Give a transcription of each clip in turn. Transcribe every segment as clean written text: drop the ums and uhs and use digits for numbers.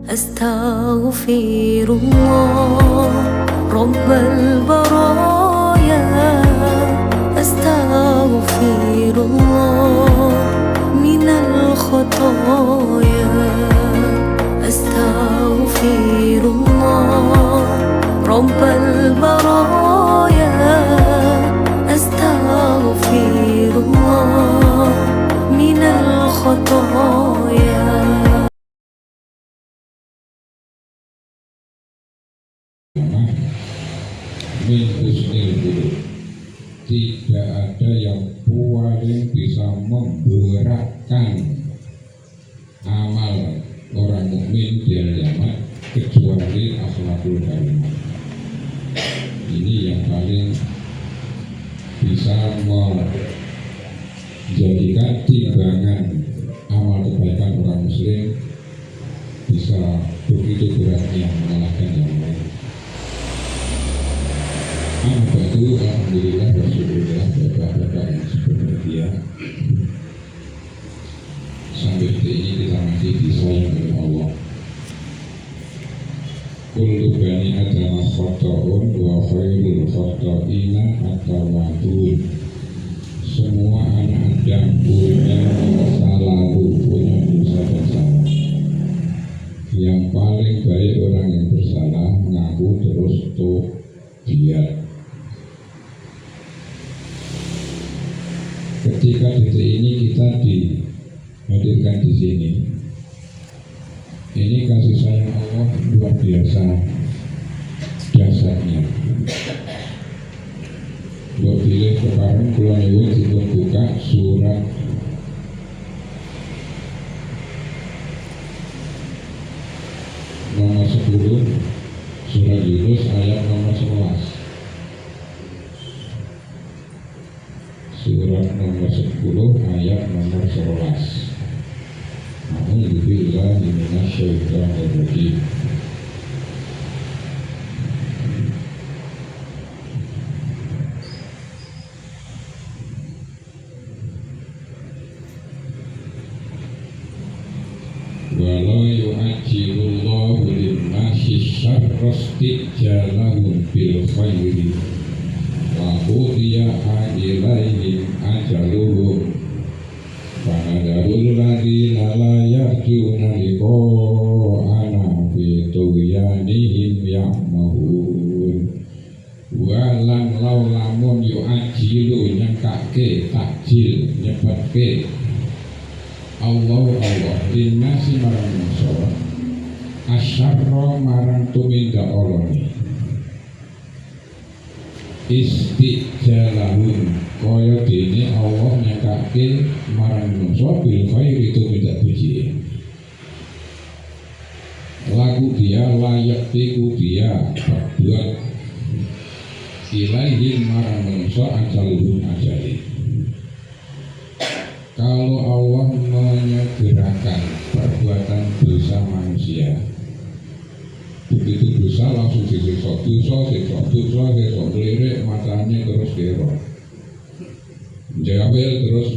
أستغفر الله رب البرايا، أستغفر الله من الخطايا، أستغفر الله رب البرايا، أستغفر الله من الخطايا. Min husnil khuluq, tidak ada yang paling bisa memberatkan amal orang mukmin di hari kiamat kecuali akhlakul karimah. Ini yang paling bisa menjadikan timbangan amal kebaikan orang muslim bisa begitu beratnya mengalahkan yang lain. Itu alhamdulillah Rasulullah, bapak-bapak yang berbahagia. Sampai detik ini kita masih disayang oleh Allah. Kullu bani Adam khata'un wa khairul khata'ina at-tawwabun. Semua anak Adam punya masa lalu, punya dosa bersalah. Yang paling baik orang yang bersalah mengaku terus tobat. Ketika detik ini kita dihadirkan di sini, ini kasih sayang Allah luar biasa dasarnya. Buat pilih sekarang Kulon Yunus itu buka surat nomor 10, surat Yunus ayat nomor 11. Surat nomor 10 ayat nomor 11. A'udzubillahi minasyaitonir rajim. Walau yu'ajjilullahu lin-nasi syarra isti'jalahum bil khairi wa qudiya ilaihim ajaluhum fanadarul ladina la yarjuna liqa'ana fi tughyanihim ya'mahun. Walan lau lamun yu'ajilu nyengkake takjil nyepetke Allah linnasi marang manusia asyarra marang tumindak oloni istijalahun kaya dene Allah nyekake marang manusia bil khairi tumindak biji lagu dia layak tiku dia buat ilaihin marang manusia ajalun ajali. Kalau Allah menyegerakan perbuatan dosa manusia, begitu dosa langsung disiksa, dosa, kelirik matanya terus kero, jawel terus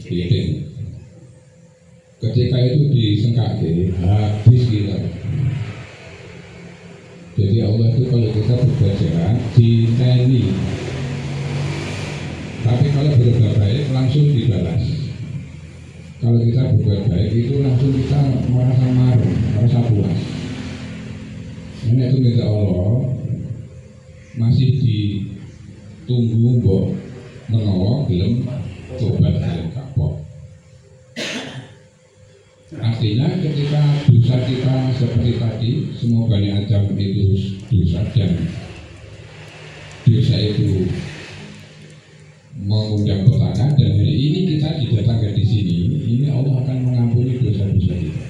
piting. Ketika itu disengkake, habis kita. Jadi Allah itu kalau kita berbuat jahat, diteni. Tapi kalau berbuat baik langsung dibalas. Kalau kita berbuat baik itu langsung kita merasa marah, merasa puas. Ini itu minta Allah masih ditunggu mbok menawa belum tobat belum kapok. Artinya ketika dosa kita seperti tadi, semua Bani Adam itu dosa dan dosa itu mengundang petaka dan hari ini kita didatangkan di sini, ini Allah akan mengampuni dosa-dosa kita.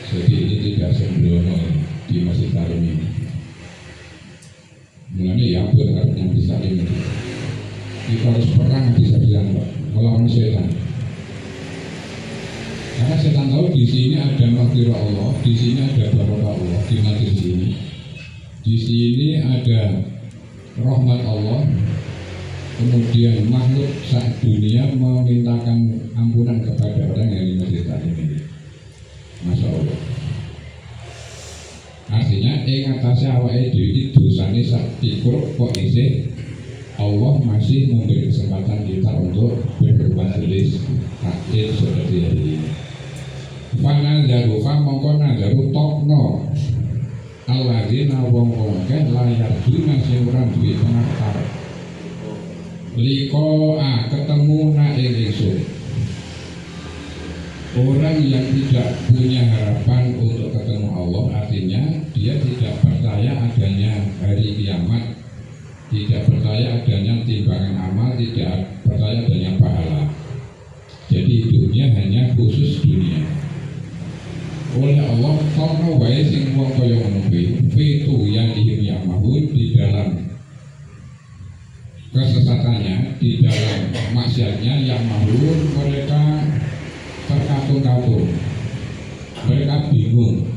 Jadi ini tidak sembrono di Masjid Tarim ini. Mulanya ya buat yang bisa ini. Kita harus perang bisa-bisaan melawan setan. Karena setan tahu di sini ada maghfirah Allah, di sini ada barokah Allah di majlis ini. Di sini ada rahmat Allah. Kemudian makhluk saat dunia memintakan ampunan kepada orang yang di Masjid Tarim ini. ikhlas awake dhewe iki dosane sak pikur kok isih Allah masih memberi kesempatan kita untuk berbuat tulis takdir seperti hari ini. Fana jaru fa mongko nazaru tokno alladzina wong akeh layar dina sing ora duwe penakar. Liko ketemu na ingsun. Orang yang tidak punya harapan untuk ketemu Allah artinya dia tidak percaya adanya hari kiamat, tidak percaya adanya timbangan amal, tidak percaya adanya pahala. Jadi hidupnya hanya khusus dunia. Oleh Allah, kono wae sing wong kaya ngono kuwi, fitu yang dihimyamahun di dalam kesesatannya, di dalam maksiatnya yang mahun mereka terkatung-katung, mereka bingung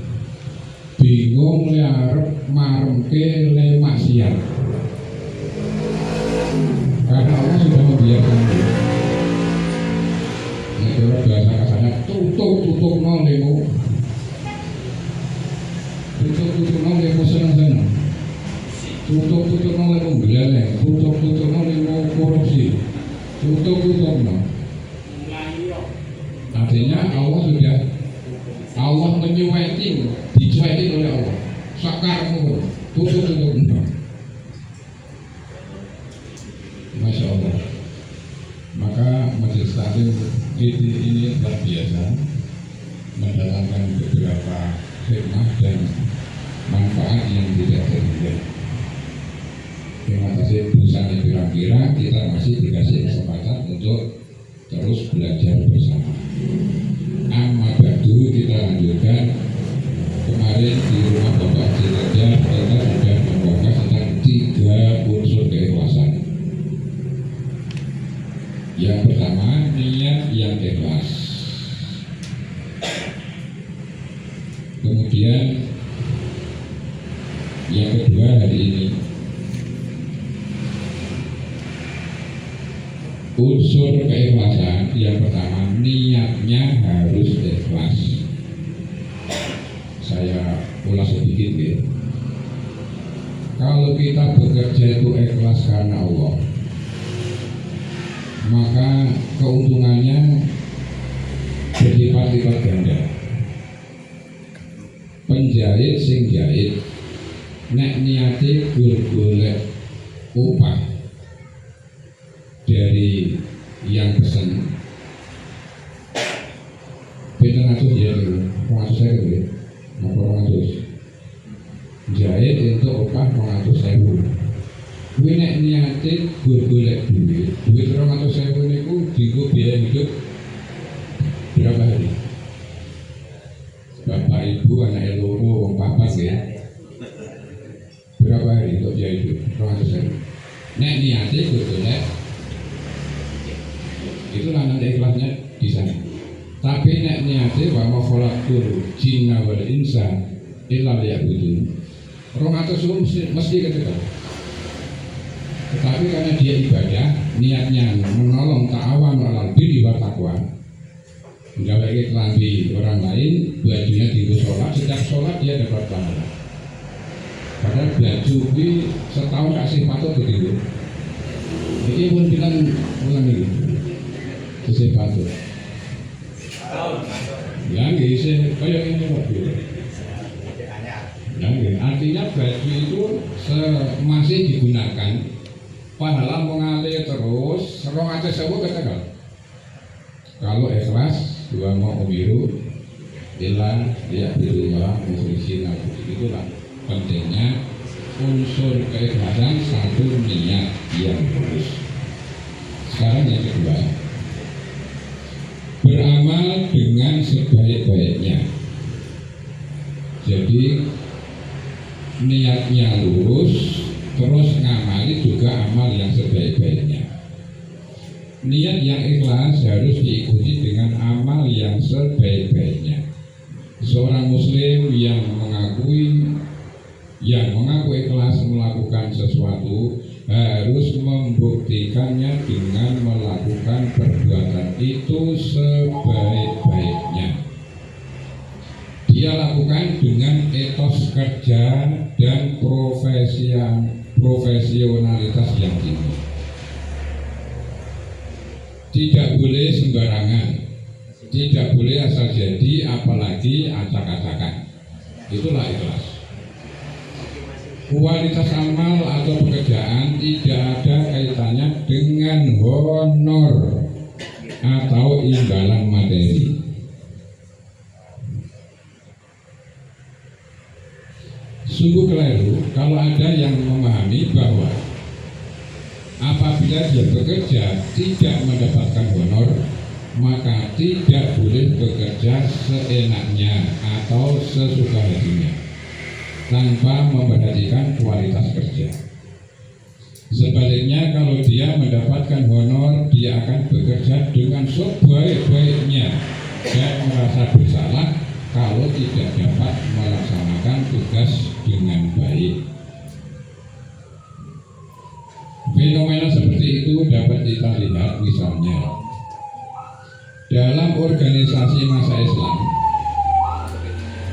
le arep maremke le maksiat karena Allah sudah membiarkan itu. Nah, bahasa kasarnya tutup nol lemu, tutup nol lemu seneng-seneng, tutup nol lemu beleleng, tutup nol lemu korupsi, tutup nol. Artinya Allah menyuetin, dicuekin oleh Allah. Sakarmu tutup. Masya Allah. Maka majelis taklim ini luar biasa, mendatangkan beberapa hikmah dan manfaat yang tidak terhingga. Terima kasih Busani kira-kira kita masih dikasih kesempatan untuk terus belajar bersama. Amma ba'du, kita lanjutkan. Kemarin di rumah Bapak Ciraja kita sudah membahas tentang 3 unsur keikhlasan. Yang pertama, niat yang ikhlas. Kemudian yang kedua hari ini, unsur keikhlasan. Yang pertama, niatnya harus ikhlas. Saya ulas sedikit ya. Kalau kita bekerja itu ikhlas karena Allah, maka keuntungannya berlipat-lipat ganda. Penjahit sing jahit nek niate golek upah dari yang pesen beda ngatus ya dulu, ngatus saya dulu, ngatus jahit untuk upah ngatus saya dulu. Gue nek niate golek duit 200.000 niku dienggo biaya hidup berapa hari? Bapak ibu anak loro wong papat ya. Berapa hari untuk biaya hidup? 200.000. Nek niate golek itu lanang ikhlasnya di sana. Tapi nek niate wa ma khalaqul jinna wal insa illa liya'budun. 200 mesti ketika. Tetapi karena dia ibadah, niatnya menolong ta'awan alal birri wa taqwa, menggawai kelambi orang lain, bajunya tinggal sholat, setiap sholat dia dapat pahala. Padahal baju ini setahun kasih patut begitu. Ini pun bilang ulang ini, kasih patut. Yang ini kayak ini mobil. Artinya baju itu masih digunakan. Pahala mengalir terus, 200.000 katakan. Kalau ikhlas, dua mau umiru, illa liya'budullah mukhlishin lahu. Itulah pentingnya unsur keikhlasan, satu niat yang lurus. Sekarang yang kedua, beramal dengan sebaik-baiknya. Jadi niatnya lurus, terus ngamali juga amal yang sebaik-baiknya. Niat yang ikhlas harus diikuti dengan amal yang sebaik-baiknya. Seorang muslim yang mengaku ikhlas melakukan sesuatu harus membuktikannya dengan melakukan perbuatan itu sebaik-baiknya. Di dia lakukan dengan etos kerja dan profesionalitas yang tinggi. Tidak boleh sembarangan, tidak boleh asal jadi, apalagi acak-acakan. Itulah ikhlas. Kualitas amal atau pekerjaan tidak ada kaitannya dengan honor atau imbalan materi. Sungguh keliru kalau ada yang memahami bahwa apabila dia bekerja tidak mendapatkan honor, maka tidak boleh bekerja seenaknya atau sesuka hatinya tanpa memperhatikan kualitas kerja. Sebaliknya, kalau dia mendapatkan honor, dia akan bekerja dengan sebaik-baiknya dan merasa bersalah kalau tidak dapat melaksanakan tugas dengan baik. Fenomena seperti itu dapat kita lihat misalnya dalam organisasi masa Islam.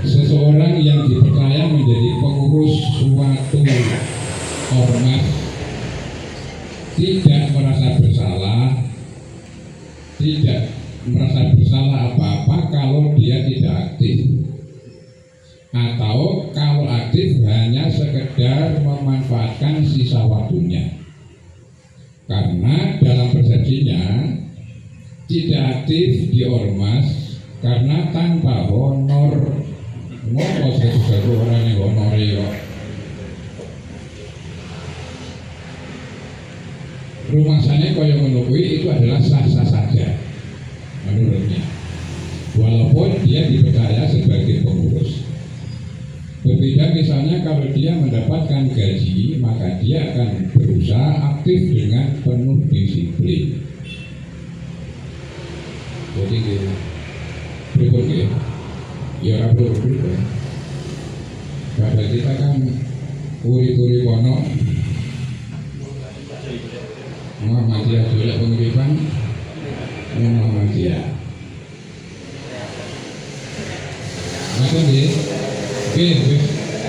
Seseorang yang dipercaya menjadi pengurus suatu ormas tidak merasa bersalah apa-apa kalau dia tidak aktif, atau kalau aktif hanya sekedar memanfaatkan sisa waktunya, karena dalam persepsinya tidak aktif di ormas karena tanpa honor. Ngopo sesuatu orang yang honore kok. Rumangsane kaya ngono kuwi itu adalah sah-sah saja menurutnya, walaupun dia dipercaya sebagai pengurus. Berbeda misalnya kalau dia mendapatkan gaji, maka dia akan berusaha aktif dengan penuh disiplin. Jadi berikutnya ya rabu-rabu pada kita kan uri-uri kono Muhammadiyah juga pengiriman Muhammadiyah. Maka dia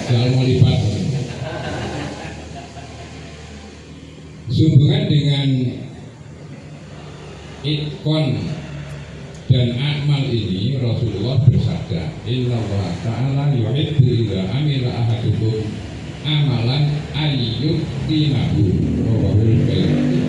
jangan mau lipat. Sehubungan dengan ikon dan amal ini, Rasulullah bersabda, Innallaha ta'ala yuhibbu idza amila ahadukum amalan ayyutinahu. Rawahul Baihaqi.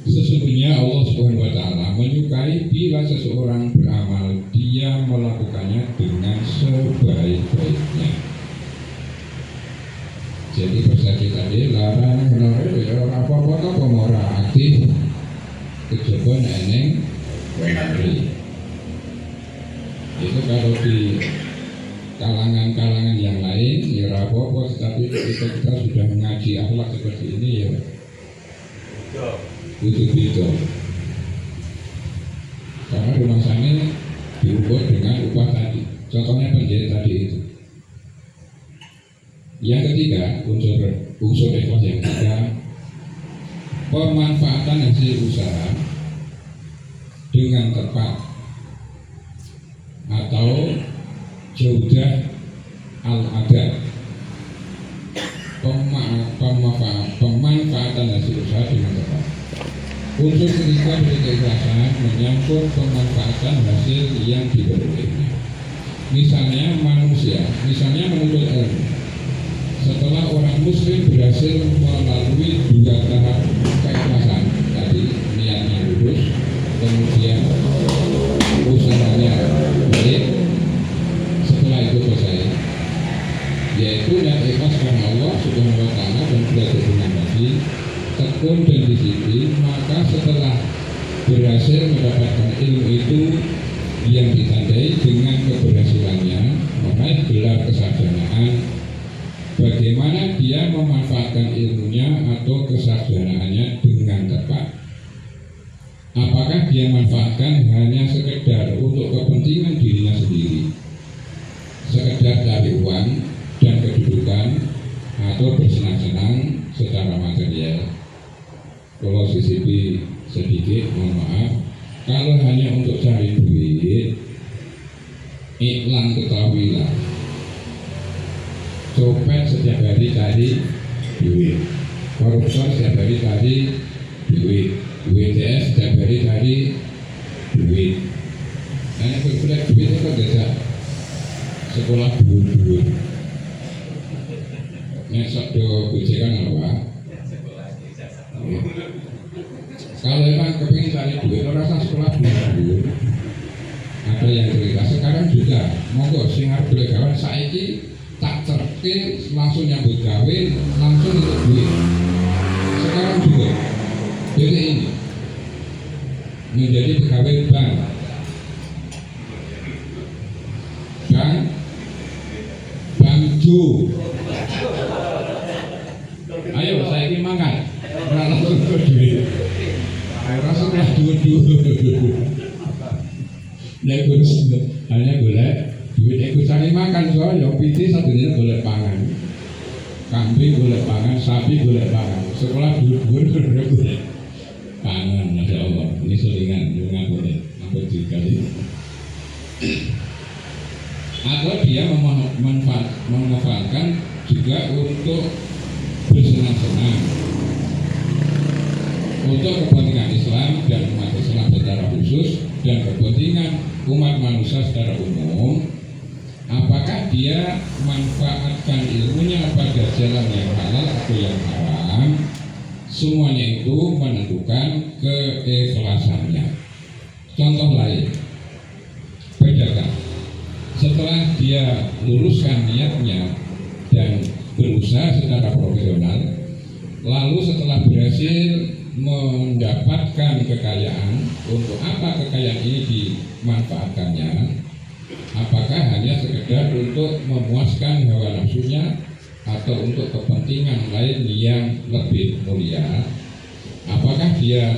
Sesungguhnya Allah Subhanahu wa taala menyukai bila seseorang beramal dia melakukannya dengan sebaik-baiknya. Jadi persepsi tadi larang menurut ya apa-apa kok pemora aktif kejebon eneng wenari. Itu kalau di kalangan-kalangan yang lain ya apa-apa, tetapi ketika kita sudah mengaji akhlak seperti ini ya itu karena rumah sana diukur dengan upah tadi. Contohnya penjahit tadi itu. Yang ketiga, unsur ikhlas yang ketiga, pemanfaatan hasil usaha dengan tepat atau jaudah al-adat. Pemanfaatan hasil usaha dengan tepat. Unsur ketiga dari keikhlasan menyangkut pemanfaatan hasil yang diperolehnya. Misalnya menuntut ilmu. Setelah orang muslim berhasil melalui dua tahap keikhlasan tadi, niatnya lurus, kemudian usahanya baik, setelah itu selesai, yaitu niat ikhlas karena Allah Subhanahu wa taala dan belajar dengan Nabi, tekun dan disiplin, maka setelah berhasil mendapatkan ilmu itu yang ditandai dengan keberhasilannya meraih gelar kesarjanaan. Bagaimana dia memanfaatkan ilmunya atau kesarjanaannya dengan tepat? Apakah dia manfaatkan hanya sekedar untuk kepentingan dirinya sendiri, sekedar cari uang dan kedudukan, atau bersenang-senang secara material, kalau sisipi sedikit, mohon maaf. Kalau hanya untuk cari duit, iklan ketahuilah. Copet setiap hari cari duit, koruptor setiap hari cari duit, WTS setiap hari cari duit. Nah, yang berbuat duit itu kan sekolah dulu. Nesok do gojekan apa? Kalau emang kepingin cari duit, rasa sekolah dulu. Ada yang cerita sekarang juga, monggo sing arep golek gawe saiki tak terke langsung nyambut gawe, langsung untuk duit. Sekarang juga, jadi ini menjadi pegawai bank. Bangju. Ayo saya ini makan. Langsung ke duit. Langsung lah dua-dua. Ya kurus hanya boleh duit ikut cari makan soalnya PT satunya boleh pangan. Kambing boleh pangan, sapi boleh pangan. Sekolah dulu boleh pangan. Masya Allah. Ini selingan juga boleh. Apa dikali? Atau dia memanfaatkan juga untuk bersenang-senang untuk kepentingan Islam dan umat Islam secara khusus dan kepentingan umat manusia secara umum. Apakah dia manfaatkan ilmunya pada jalan yang halal atau yang haram? Semuanya itu menentukan keikhlasannya. Contoh lain, pedagang. Setelah dia luruskan niatnya dan berusaha secara profesional, lalu setelah berhasil mendapatkan kekayaan, untuk apa kekayaan ini dimanfaatkannya? Apakah hanya sekedar untuk memuaskan hawa nafsunya atau untuk kepentingan lain yang lebih mulia? Apakah dia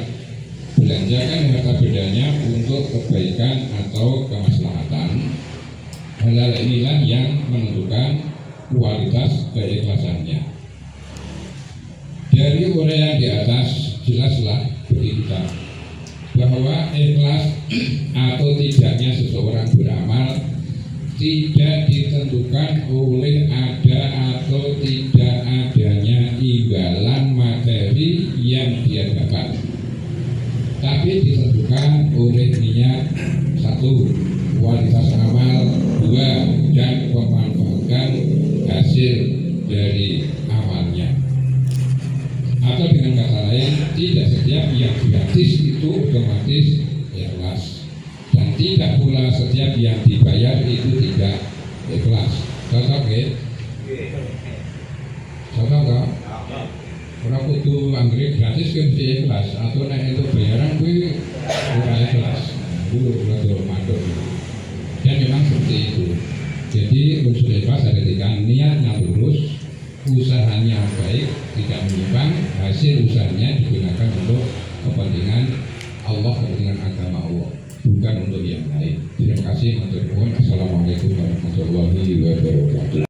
belanjakan harta bendanya untuk kebaikan atau kemaslahatan? Hal-hal inilah yang menentukan kualitas keikhlasannya. Dari uraian di atas jelaslah berita bahwa ikhlas atau tidaknya seseorang beramal tidak ditentukan oleh ada atau tidak adanya imbalan materi yang dia dapat, tapi ditentukan oleh niat. Satu, kualitas amal. Dua, dan memanfaatkan hasil dari amalnya. Atau dengan kata lain, tidak setiap yang gratis itu otomatis ikhlas, dan tidak pula setiap yang dibayar itu tidak ikhlas. Contoh ya? Contoh kok? Orang kudu anggrek gratis kan mesti ikhlas, atau nek itu bayaran kuwi ora ikhlas. Dulu rada mandor. Dan memang seperti itu. Jadi unsur ikhlas ada ketika niatnya lurus, usahanya baik, tidak menyimpang, hasil usahanya digunakan untuk kepentingan Allah, kepentingan agama Allah, bukan untuk yang lain. Terima kasih. Assalamualaikum warahmatullahi wabarakatuh.